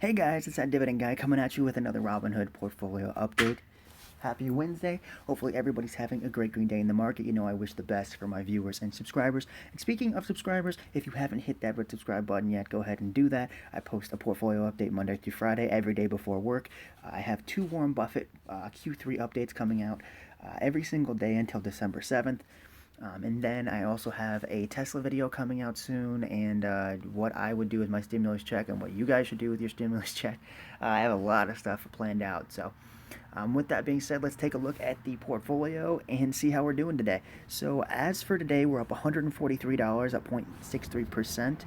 Hey guys, it's that Dividend guy coming at you with another Robinhood portfolio update. Happy Wednesday. Hopefully everybody's having a great green day in the market. You know I wish the best for my viewers and subscribers. And speaking of subscribers, if you haven't hit that red subscribe button yet, go ahead and do that. I post a portfolio update Monday through Friday, every day before work. I have two Warren Buffett Q3 updates coming out every single day until December 7th. And then I also have a Tesla video coming out soon, and what I would do with my stimulus check, and what you guys should do with your stimulus check. I have a lot of stuff planned out. So, with that being said, let's take a look at the portfolio and see how we're doing today. So, as for today, we're up $143, up 0.63%.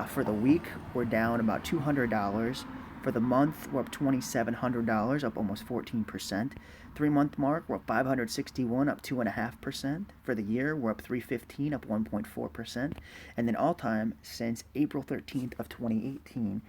For the week, we're down about $200. For the month, we're up $2,700, up almost 14%. 3 month mark, we're up 561, up 2.5%. For the year, we're up 315, up 1.4%. And then all time, since April 13th of 2018,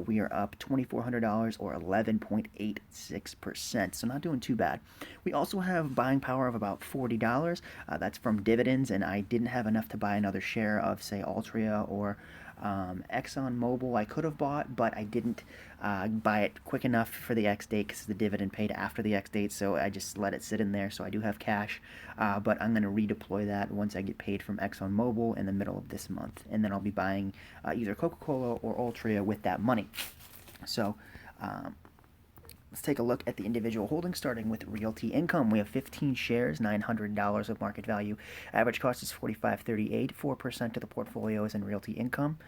we are up $2,400 or 11.86%. So not doing too bad. We also have buying power of about $40. That's from dividends, and I didn't have enough to buy another share of, say, Altria or Exxon Mobil. I could have bought, but I didn't buy it quick enough for the X date because the dividend paid after the X date, so I just let it sit in there. So I do have cash, but I'm going to redeploy that once I get paid from Exxon Mobil in the middle of this month, and then I'll be buying either Coca-Cola or Altria with that money. So let's take a look at the individual holdings, starting with Realty Income. We have 15 shares, $900 of market value. Average cost is $45.38. 4% of the portfolio is in Realty Income.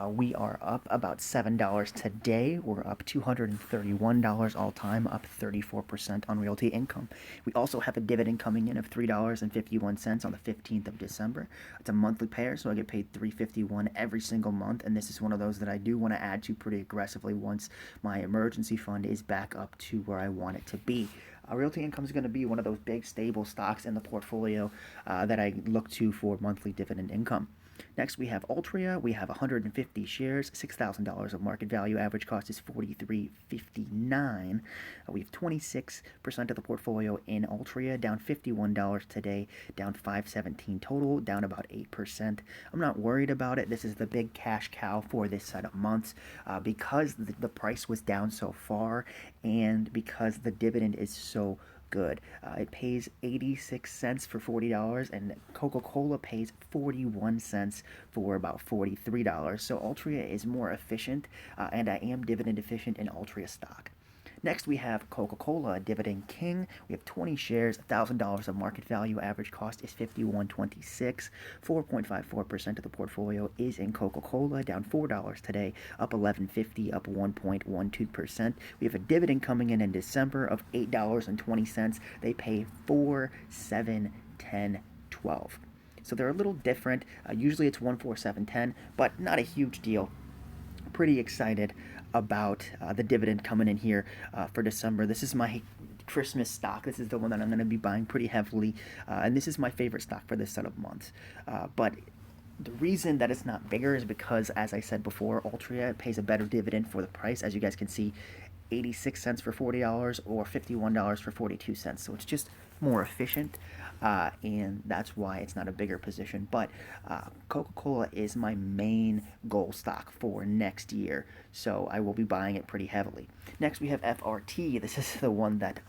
We are up about $7 today. We're up $231 all time, up 34% on Realty Income. We also have a dividend coming in of $3.51 on the 15th of December. It's a monthly payer, so I get paid $3.51 every single month, and this is one of those that I do want to add to pretty aggressively once my emergency fund is back up to where I want it to be. Realty Income is going to be one of those big stable stocks in the portfolio that I look to for monthly dividend income. Next, we have Altria. We have 150 shares, $6,000 of market value. Average cost is $43.59. We have 26% of the portfolio in Altria, down $51 today, down $517 total, down about 8%. I'm not worried about it. This is the big cash cow for this set of months because the price was down so far and because the dividend is so good. It pays 86 cents for $40, and Coca-Cola pays 41 cents for about $43. So Altria is more efficient, and I am dividend efficient in Altria stock. Next, we have Coca-Cola, Dividend King. We have 20 shares, $1,000 of market value. Average cost is $51.26. 4.54% of the portfolio is in Coca-Cola, down $4 today, up $11.50, up 1.12%. We have a dividend coming in December of $8.20. They pay 4, 7, 10, 12. So they're a little different. Usually it's 1, 4, 7, 10, but not a huge deal. Pretty excited about the dividend coming in here for December. This is my Christmas stock. This is the one that I'm going to be buying pretty heavily, and this is my favorite stock for this set of months. But the reason that it's not bigger is because, as I said before, Altria pays a better dividend for the price. As you guys can see, 86 cents for $40 or $51 for 42 cents. So it's just more efficient, and that's why it's not a bigger position. But Coca-Cola is my main goal stock for next year, so I will be buying it pretty heavily. Next, we have FRT. This is the one that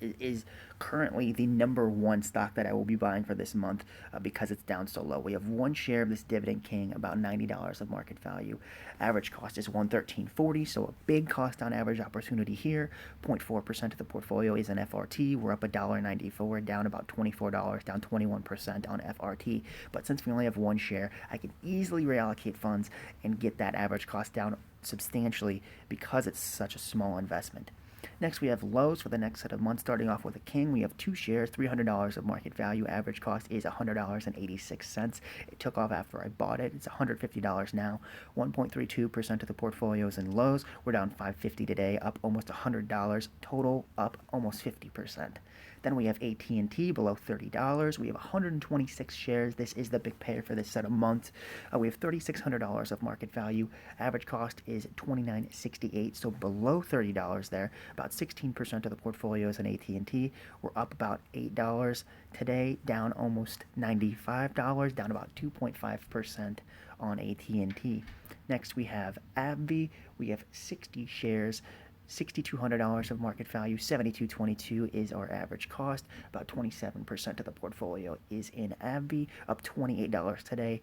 is currently the #1 stock that I will be buying for this month because it's down so low. We have one share of this Dividend King, about $90 of market value. Average cost is $113.40, so a big cost on average opportunity here. 0.4% of the portfolio is in FRT. We're up $1.94, down about $24, down 21% on FRT. But since we only have one share, I can easily reallocate funds and get that average cost down substantially because it's such a small investment. Next, we have Lowe's for the next set of months. Starting off with a King, we have two shares, $300 of market value. Average cost is $100.86. It took off after I bought it. It's $150 now. 1.32% of the portfolio is in Lowe's. We're down $5.50 today, up almost $100. Total up almost 50%. Then we have AT&T below $30. We have 126 shares. This is the big payer for this set of months. We have $3,600 of market value. Average cost is $29.68, so below $30 there. About 16% of the portfolio is in AT&T. We're up about $8 today, down almost $95, down about 2.5% on AT&T. Next, we have AbbVie. We have 60 shares, $6,200 of market value, $72.22 is our average cost. About 27% of the portfolio is in AbbVie, up $28 today,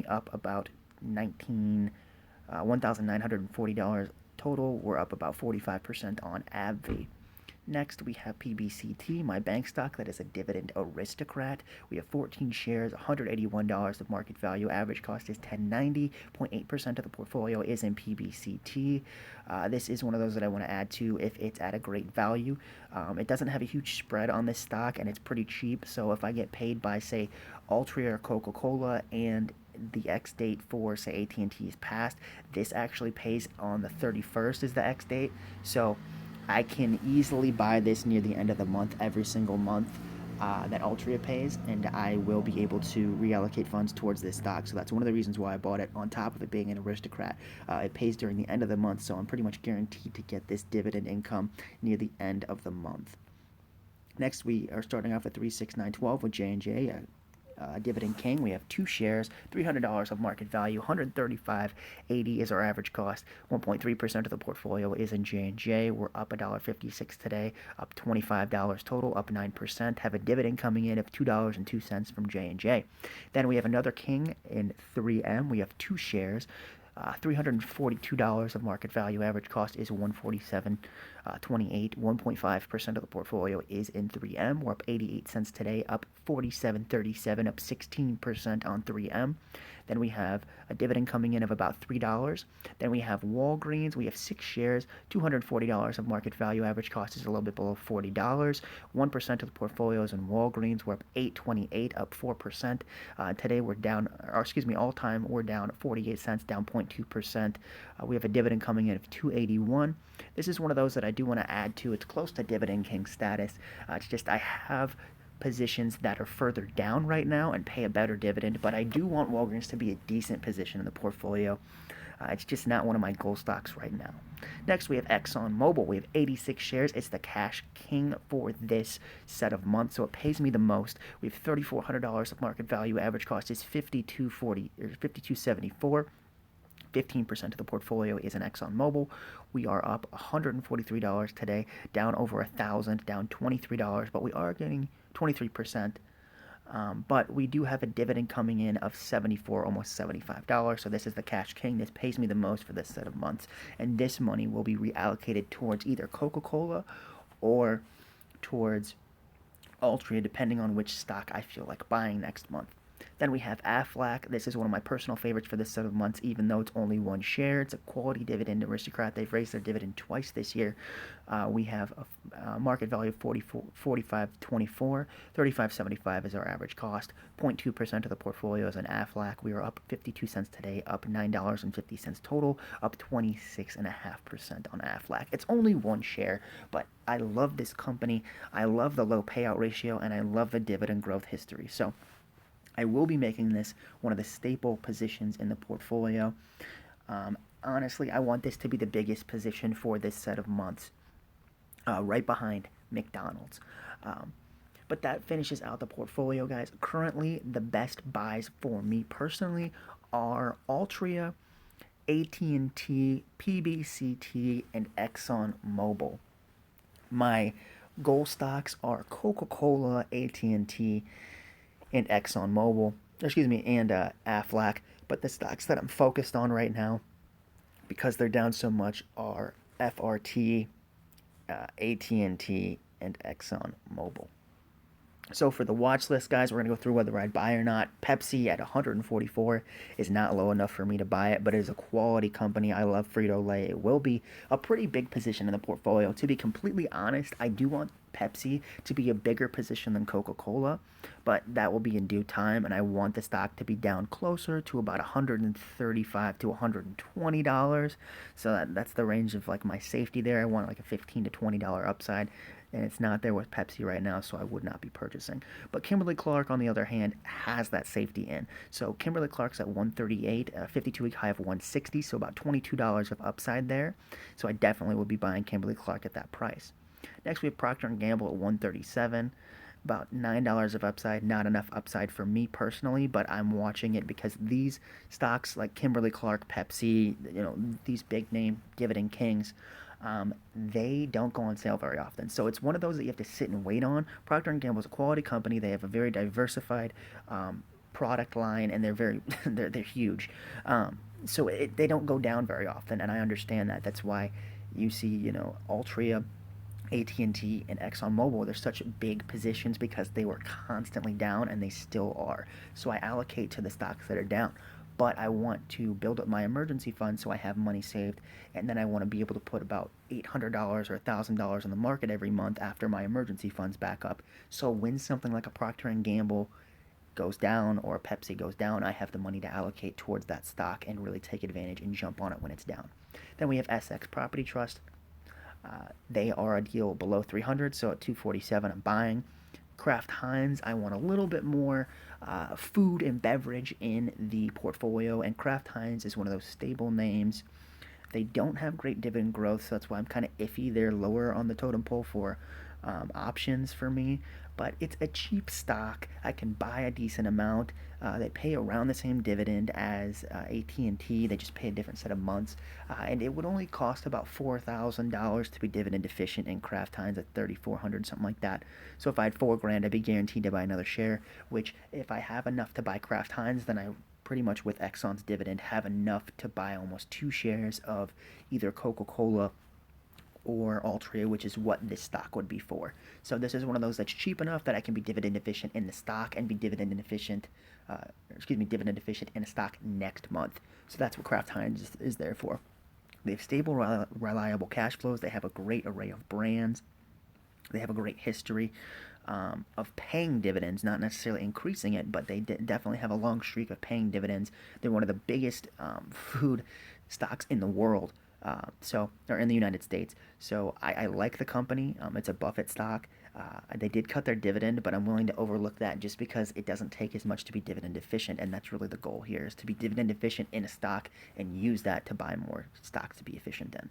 up about $1,940 total. We're up about 45% on AbbVie. Next, we have PBCT, my bank stock that is a dividend aristocrat. We have 14 shares, $181 of market value. Average cost is $10.90. 0.8% of the portfolio is in PBCT. This is one of those that I want to add to if it's at a great value. It doesn't have a huge spread on this stock, and it's pretty cheap. So if I get paid by, say, Altria or Coca-Cola, and the X date for, say, AT&T is passed, this actually pays on the 31st is the X date. So I can easily buy this near the end of the month, every single month that Altria pays, and I will be able to reallocate funds towards this stock. So that's one of the reasons why I bought it, on top of it being an aristocrat. It pays during the end of the month, so I'm pretty much guaranteed to get this dividend income near the end of the month. Next, we are starting off at 36912 with J&J. Dividend King. We have 2 shares, $300 of market value, $135.80 is our average cost. 1.3% of the portfolio is in J&J. We're up $1.56 today, up $25 total, up 9%. Have a dividend coming in of $2.02 from J&J. Then we have another King in 3M. We have 2 shares. $342 of market value. Average cost is $147.28. 1.5% of the portfolio is in 3M. We're up 88 cents today, up 47.37, up 16% on 3M. Then we have a dividend coming in of about $3. Then we have Walgreens. We have 6 shares, $240 of market value. Average cost is a little bit below $40. 1% of the portfolio is in Walgreens. We're up 8.28, up 4%. Today we're down, all time we're down 48 cents, down 0.2%. We have a dividend coming in of $2.81. This is one of those that I do want to add to. It's close to Dividend King status. It's just I have positions that are further down right now and pay a better dividend, but I do want Walgreens to be a decent position in the portfolio. It's just not one of my gold stocks right now. Next, we have ExxonMobil. We have 86 shares. It's the cash king for this set of months, so it pays me the most. We have $3,400 of market value. Average cost is $52.74. 15% of the portfolio is in ExxonMobil. We are up $143 today, down over $1,000, down $23, but we are getting 23%. But we do have a dividend coming in of $74, almost $75. So this is the cash king. This pays me the most for this set of months, and this money will be reallocated towards either Coca-Cola or towards Altria, depending on which stock I feel like buying next month. Then we have Aflac. This is one of my personal favorites for this set of months, even though it's only 1 share. It's a quality dividend aristocrat. They've raised their dividend twice this year. We have a market value of $45.24. $35.75 is our average cost. 0.2% of the portfolio is in Aflac. We are up 52 cents today, up $9.50 total, up 26.5% on Aflac. It's only 1 share, but I love this company. I love the low payout ratio, and I love the dividend growth history. So I will be making this one of the staple positions in the portfolio. Honestly, I want this to be the biggest position for this set of months, right behind McDonald's. But that finishes out the portfolio, guys. Currently, the best buys for me personally are Altria, AT&T, PBCT, and ExxonMobil. My gold stocks are Coca-Cola, AT&T, and ExxonMobil, and Aflac. But the stocks that I'm focused on right now, because they're down so much, are FRT, AT&T, and ExxonMobil. So for the watch list, guys, we're going to go through whether I'd buy or not. Pepsi at 144 is not low enough for me to buy it, but it is a quality company. I love Frito-Lay. It will be a pretty big position in the portfolio. To be completely honest, I do want Pepsi to be a bigger position than Coca-Cola, but that will be in due time, and I want the stock to be down closer to about $135 to $120. So that's the range of like my safety there. I want like a $15 to $20 upside, and it's not there with Pepsi right now, so I would not be purchasing. But Kimberly-Clark, on the other hand, has that safety in. So Kimberly-Clark's at 138, a 52-week high of 160, so about $22 of upside there. So I definitely would be buying Kimberly-Clark at that price. Next, we have Procter Gamble at 137. about $9 of upside. Not enough upside for me personally, but I'm watching it because these stocks like Kimberly-Clark, Pepsi, these big name dividend kings, they don't go on sale very often. So it's one of those that you have to sit and wait on. Procter& Gamble is a quality company. They have a very diversified product line, and they're very they're huge. So they don't go down very often, and I understand that. That's why you see, Altria, AT&T, and ExxonMobil, they're such big positions because they were constantly down and they still are. So I allocate to the stocks that are down. But I want to build up my emergency fund so I have money saved, and then I want to be able to put about $800 or $1,000 in the market every month after my emergency funds back up. So when something like a Procter and Gamble goes down or a Pepsi goes down, I have the money to allocate towards that stock and really take advantage and jump on it when it's down. Then we have SX Property Trust. They are a deal below 300, so at 247 I'm buying. Kraft Heinz, I want a little bit more food and beverage in the portfolio, and Kraft Heinz is one of those stable names. They don't have great dividend growth, so that's why I'm kind of iffy. They're lower on the totem pole for options for me, but it's a cheap stock. I can buy a decent amount. They pay around the same dividend as AT&T. They just pay a different set of months, and it would only cost about $4,000 to be dividend efficient in Kraft Heinz at 3,400, something like that. So if I had $4,000, I'd be guaranteed to buy another share. Which, if I have enough to buy Kraft Heinz, then I pretty much with Exxon's dividend have enough to buy almost 2 shares of either Coca-Cola or Altria, which is what this stock would be for. So this is one of those that's cheap enough that I can be dividend efficient in the stock and be dividend efficient in a stock next month. So that's what Kraft Heinz is there for. They have stable, reliable cash flows. They have a great array of brands. They have a great history of paying dividends, not necessarily increasing it, but they definitely have a long streak of paying dividends. They're one of the biggest food stocks in the world, or in the United States. So I like the company. It's a Buffett stock. They did cut their dividend, but I'm willing to overlook that just because it doesn't take as much to be dividend efficient, and that's really the goal here, is to be dividend efficient in a stock and use that to buy more stocks to be efficient in.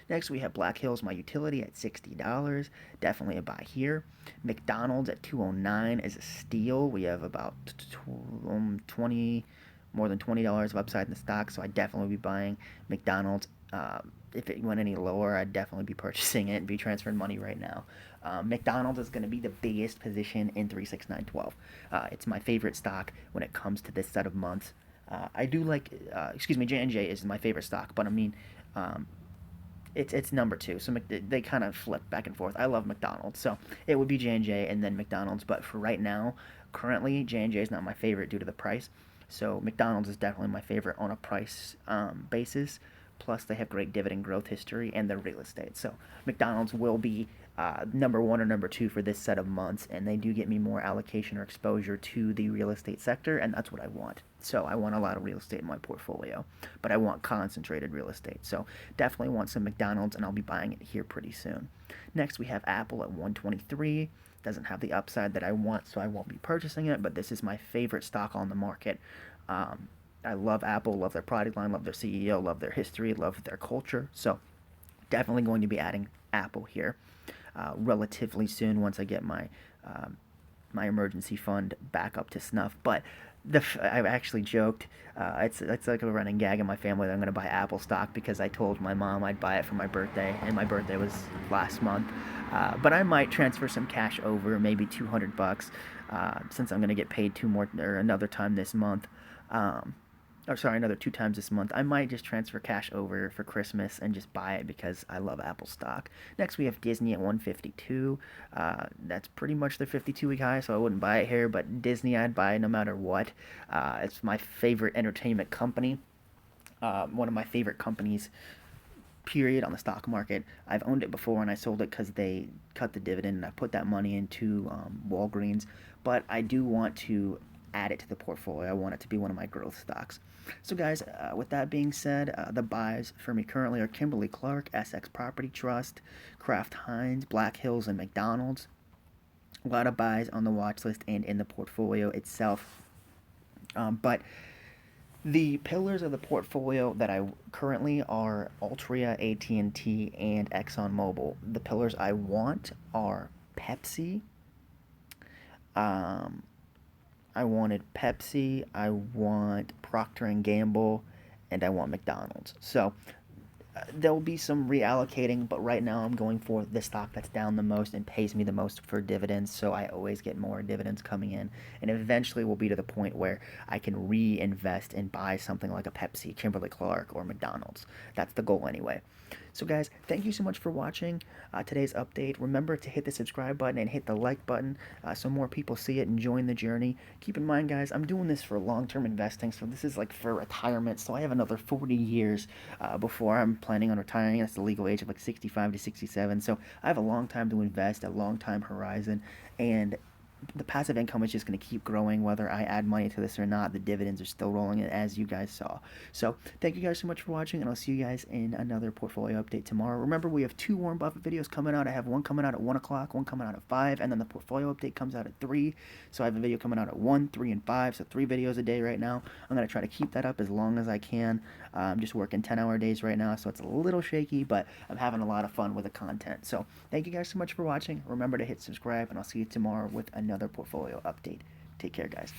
Next, we have Black Hills, my utility, at $60. Definitely a buy here. McDonald's at $209 is a steal. We have about 20, more than $20 of upside in the stock, so I'd definitely be buying McDonald's. If it went any lower, I'd definitely be purchasing it and be transferring money right now. McDonald's is going to be the biggest position in 36912. It's my favorite stock when it comes to this set of months. I do like, J&J is my favorite stock, but I mean, it's number two, so they kind of flip back and forth. I love McDonald's, so it would be J&J and then McDonald's, but for right now, currently, J&J is not my favorite due to the price, so McDonald's is definitely my favorite on a price basis. Plus, they have great dividend growth history and their real estate. So McDonald's will be number one or number two for this set of months, and they do get me more allocation or exposure to the real estate sector, and that's what I want. So I want a lot of real estate in my portfolio, but I want concentrated real estate. So definitely want some McDonald's, and I'll be buying it here pretty soon. Next, we have Apple at 123. Doesn't have the upside that I want, so I won't be purchasing it, but this is my favorite stock on the market. I love Apple, love their product line, love their CEO, love their history, love their culture. So definitely going to be adding Apple here relatively soon once I get my emergency fund back up to snuff. But I've actually joked. It's like a running gag in my family that I'm going to buy Apple stock because I told my mom I'd buy it for my birthday, and my birthday was last month. But I might transfer some cash over, maybe $200, since I'm going to get paid another time this month. Another 2 times this month. I might just transfer cash over for Christmas and just buy it because I love Apple stock. Next, we have Disney at 152. That's pretty much their 52-week high, so I wouldn't buy it here, but Disney I'd buy no matter what. It's my favorite entertainment company. One of my favorite companies, period, on the stock market. I've owned it before and I sold it because they cut the dividend, and I put that money into Walgreens, but I do want to add it to the portfolio. I want it to be one of my growth stocks. So guys, with that being said, the buys for me currently are Kimberly-Clark, SX Property Trust, Kraft Heinz, Black Hills, and McDonald's. A lot of buys on the watch list and in the portfolio itself. But the pillars of the portfolio that I currently are Altria, AT&T, and ExxonMobil. The pillars I want are Pepsi, Um, I wanted Pepsi, I want Procter and Gamble, and I want McDonald's. So there'll be some reallocating, but right now I'm going for the stock that's down the most and pays me the most for dividends, so I always get more dividends coming in. And eventually we'll be to the point where I can reinvest and buy something like a Pepsi, Kimberly-Clark, or McDonald's. That's the goal anyway. So guys, thank you so much for watching today's update. Remember to hit the subscribe button and hit the like button so more people see it and join the journey. Keep in mind, guys, I'm doing this for long-term investing, so this is like for retirement. So I have another 40 years before I'm planning on retiring. That's the legal age of like 65 to 67. So I have a long time to invest, a long time horizon, and the passive income is just going to keep growing whether I add money to this or not. The dividends are still rolling in, as you guys saw. So thank you guys so much for watching, and I'll see you guys in another portfolio update tomorrow. Remember, we have 2 Warren Buffett videos coming out. I have one coming out at 1 o'clock, one coming out at 5, and then the portfolio update comes out at 3. So I have a video coming out at 1, 3, and 5, so 3 videos a day right now. I'm going to try to keep that up as long as I can. I'm just working 10-hour days right now, so it's a little shaky, but I'm having a lot of fun with the content. So thank you guys so much for watching. Remember to hit subscribe, and I'll see you tomorrow with another portfolio update. Take care, guys.